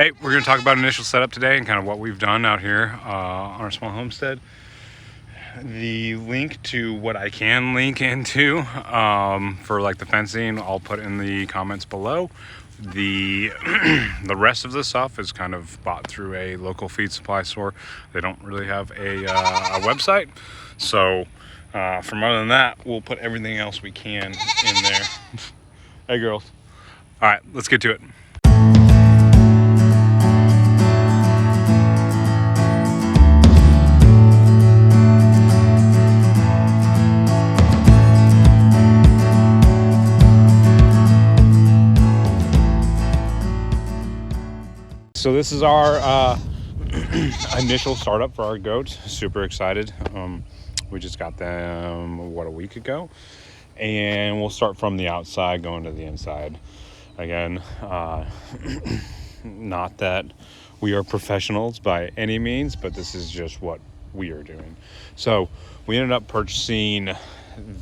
Hey, we're going to talk about initial setup today and kind of what we've done out here on our small homestead. The link to what I can link into for like the fencing, I'll put in the comments below. The the rest of the stuff is kind of bought through a local feed supply store. They don't really have a website, so from other than that, we'll put everything else we can in there. Hey girls. All right, let's get to it. So this is our initial startup for our goats. Super excited. We just got them, a week ago. And we'll start from the outside, going to the inside. Again, not that we are professionals by any means, but this is just what we are doing. So we ended up purchasing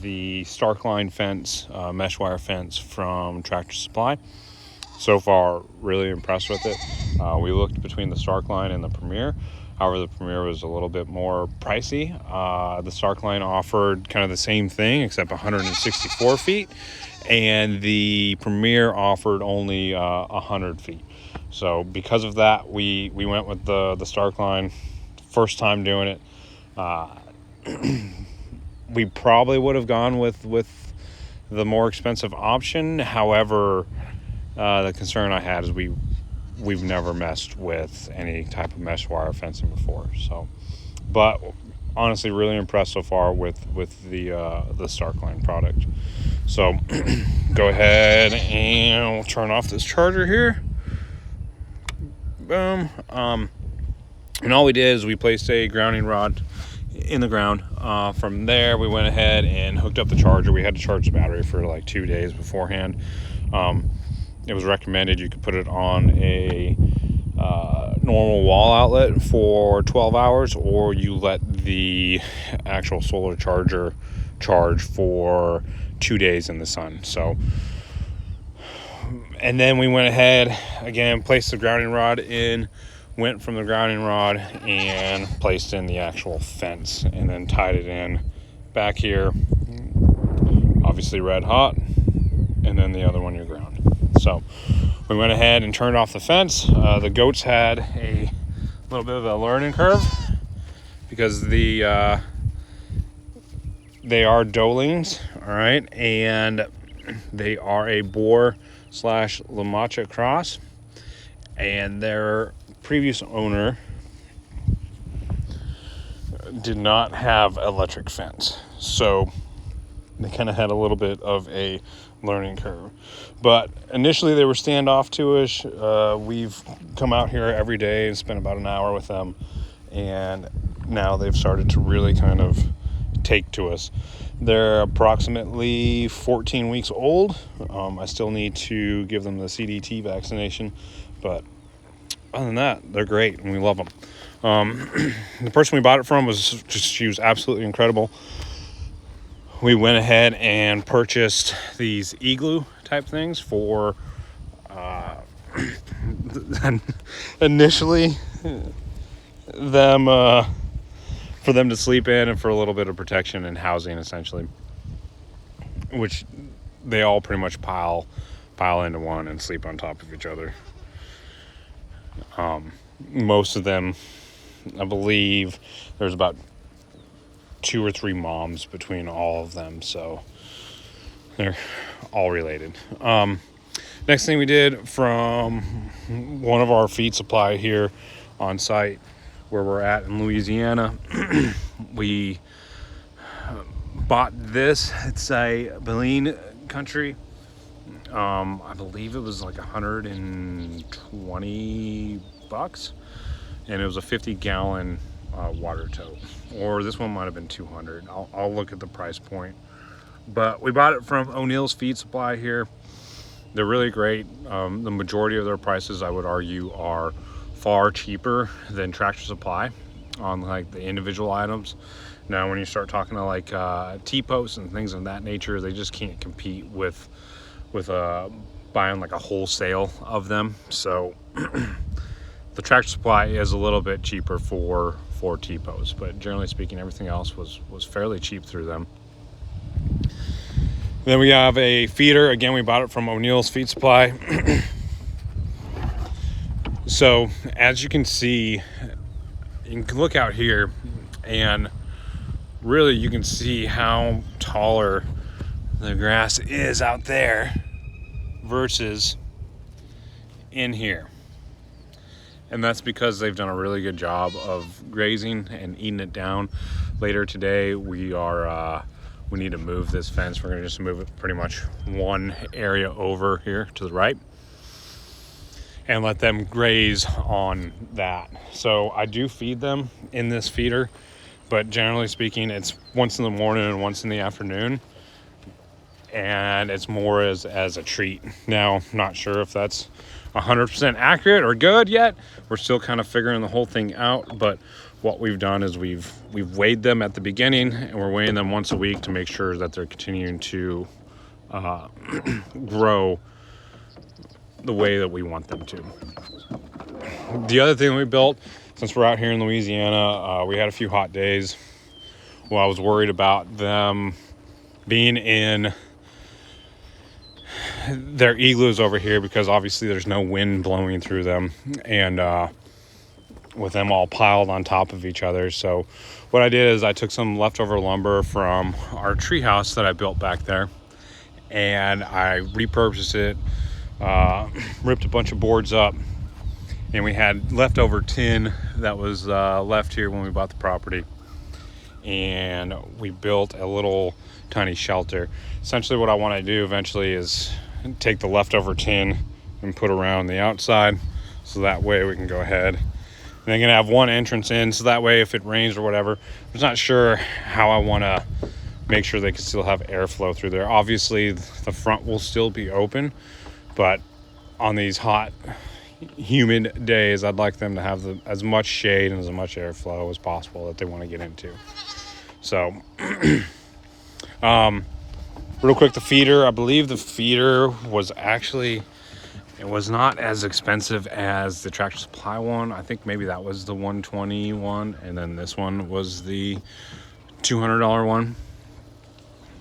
the Starkline fence, mesh wire fence from Tractor Supply. So far, really impressed with it. We looked between the Starkline and the Premier. However, the Premier was a little bit more pricey. The Starkline offered kind of the same thing, except 164 feet. And the Premier offered only 100 feet. So because of that, we went with the Starkline. First time doing it. We probably would have gone with the more expensive option. However, the concern I had is we've never messed with any type of mesh wire fencing before. So, but honestly, really impressed so far with the Starkline product. So, go ahead and we'll turn off this charger here. Boom. And all we did is we placed a grounding rod in the ground. From there, we went ahead and hooked up the charger. We had to charge the battery for like 2 days beforehand. It was recommended you could put it on a normal wall outlet for 12 hours, or you let the actual solar charger charge for 2 days in the sun. So, and then we went ahead again, placed the grounding rod in, went from the grounding rod and placed in the actual fence, and then tied it in back here, obviously red hot, and then the other one your ground. So we went ahead and turned off the fence. The goats had a little bit of a learning curve because they are doelings, all right, and they are a Boer / Lamancha cross, and their previous owner did not have electric fence, so they kind of had a little bit of a learning curve. But initially they were standoffish. We've come out here every day and spent about an hour with them, and now they've started to really kind of take to us. They're approximately 14 weeks old. I still need to give them the CDT vaccination, but other than that, they're great and we love them. The person we bought it from she was absolutely incredible. We went ahead and purchased these igloo type things for initially for them to sleep in, and for a little bit of protection and housing, essentially, which they all pretty much pile into one and sleep on top of each other. Most of them, I believe there's about 2 or 3 moms between all of them, so they're all related. Next thing we did, from one of our feed supply here on site where we're at in Louisiana, we bought this. It's a Baleen country. I believe it was like $120, and it was a 50-gallon water tote, or this one might have been 200. I'll look at the price point, but we bought it from O'Neill's Feed Supply here. They're really great. The majority of their prices, I would argue, are far cheaper than Tractor Supply on like the individual items. Now when you start talking to like T-posts and things of that nature, they just can't compete with buying like a wholesale of them. So The Tractor Supply is a little bit cheaper for T-posts, but generally speaking, everything else was fairly cheap through them. Then we have a feeder. Again, we bought it from O'Neill's Feed Supply. So as you can see, you can look out here and really you can see how taller the grass is out there versus in here. And that's because they've done a really good job of grazing and eating it down. Later today, we need to move this fence. We're gonna just move it pretty much one area over here to the right and let them graze on that. So I do feed them in this feeder, but generally speaking, it's once in the morning and once in the afternoon. And it's more as a treat. Now, not sure if that's 100% accurate or good yet. We're still kind of figuring the whole thing out, but what we've done is we've weighed them at the beginning, and we're weighing them once a week to make sure that they're continuing to grow the way that we want them to. The other thing we built, since we're out here in Louisiana, we had a few hot days. Well, I was worried about them being in their igloos over here because obviously there's no wind blowing through them, and with them all piled on top of each other. So what I did is I took some leftover lumber from our tree house that I built back there, and I repurposed it, ripped a bunch of boards up, and we had leftover tin that was left here when we bought the property, and we built a little tiny shelter. Essentially what I want to do eventually is take the leftover tin and put around the outside, so that way we can go ahead and I'm gonna have one entrance in, so that way if it rains or whatever, I'm just not sure how I want to make sure they can still have airflow through there. Obviously the front will still be open, but on these hot humid days I'd like them to have as much shade and as much airflow as possible that they want to get into. So real quick, the feeder, I believe the feeder was actually, it was not as expensive as the Tractor Supply one. I think maybe that was the $120 one, and then this one was the $200 one.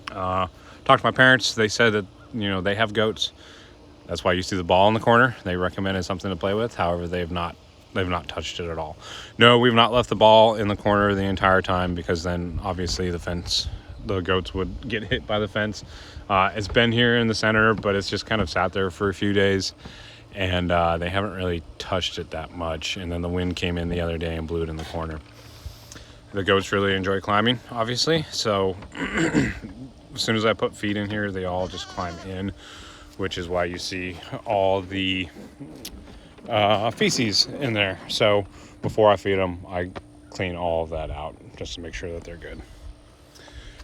Talked to my parents. They said that, you know, they have goats. That's why you see the ball in the corner. They recommended something to play with. However, they've not touched it at all. No, we've not left the ball in the corner the entire time, because then obviously the goats would get hit by the fence. It's been here in the center, but it's just kind of sat there for a few days, and they haven't really touched it that much. And then the wind came in the other day and blew it in the corner. The goats really enjoy climbing, obviously, so as soon as I put feed in here, they all just climb in, which is why you see all the feces in there. So before I feed them, I clean all of that out just to make sure that they're good.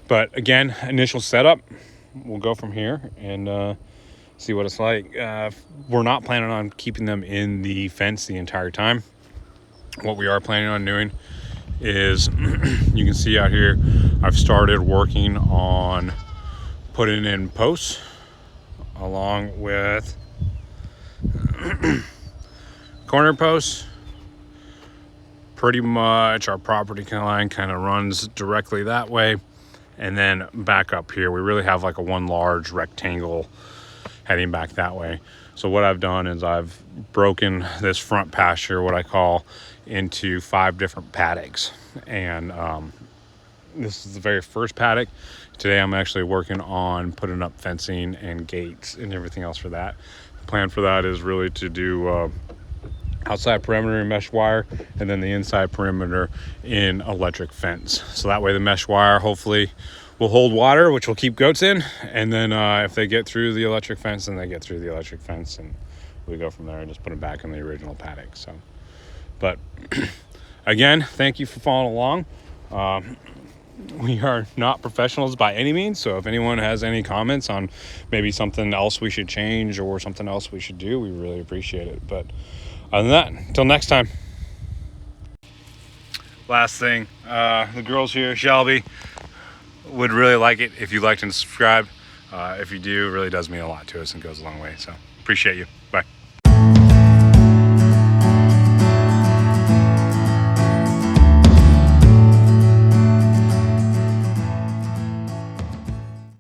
But again, initial setup, we'll go from here and see what it's like. We're not planning on keeping them in the fence the entire time. What we are planning on doing is, you can see out here, I've started working on putting in posts along with corner posts. Pretty much our property line kind of runs directly that way, and then back up here we really have like a one large rectangle heading back that way. So what I've done is I've broken this front pasture, what I call, into 5 different paddocks, and this is the very first paddock. Today I'm actually working on putting up fencing and gates and everything else for that. The plan for that is really to do outside perimeter in mesh wire, and then the inside perimeter in electric fence. So that way the mesh wire hopefully will hold water, which will keep goats in, and then if they get through the electric fence, then they get through the electric fence, and we go from there and just put them back in the original paddock. So, but again, thank you for following along. We are not professionals by any means, so if anyone has any comments on maybe something else we should change or something else we should do, we really appreciate it. But other than that, until next time. Last thing, the girls here, Shelby, would really like it if you liked and subscribed. If you do, it really does mean a lot to us and goes a long way. So appreciate you.